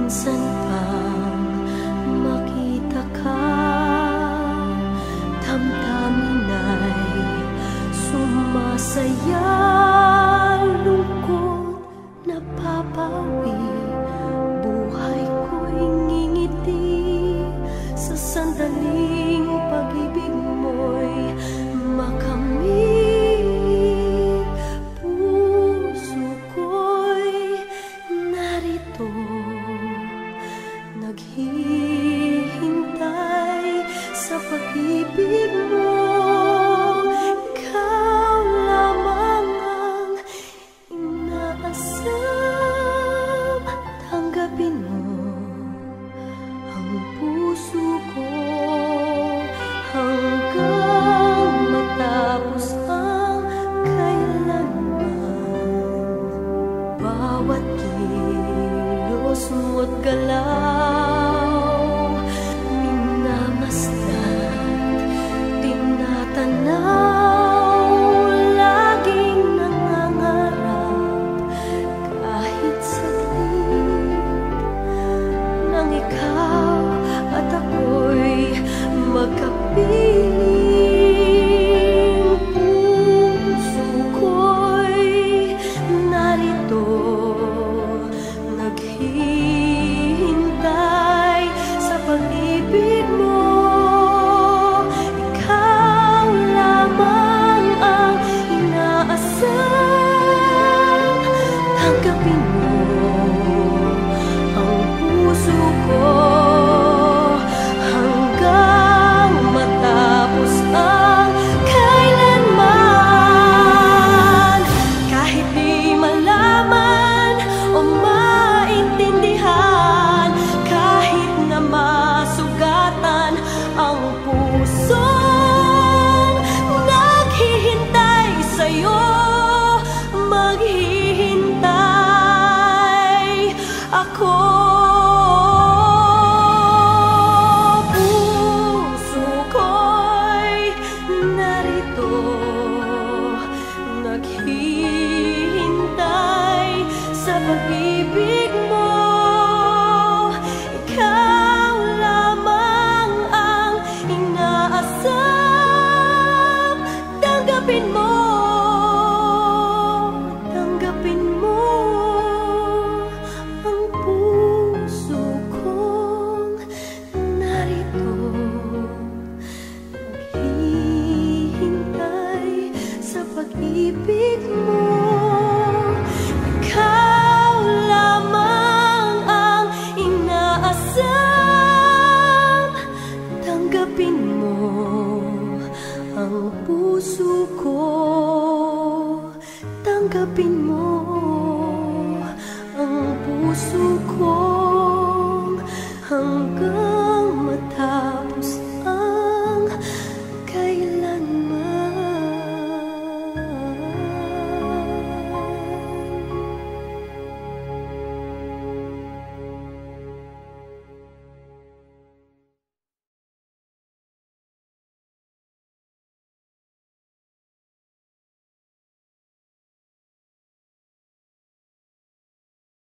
minsan pang makita ka, damdamin ay sumasaya, lungkot napapawi, buhay ko'y ngingiti sa sandaling pag-ibig mo'y makamit. Puso ko'y narito, naghihintay sa pag-ibig mo. Ikaw lamang ang inaasam, tanggapin mo ang puso ko hanggang matapos ang kailanman. Bawat kilos mo't galaw, minamasdan, tinatanaw, laging nangangarap kahit saglit nang ikaw at ako'y magkapiling. Puso ko'y narito, naghihintay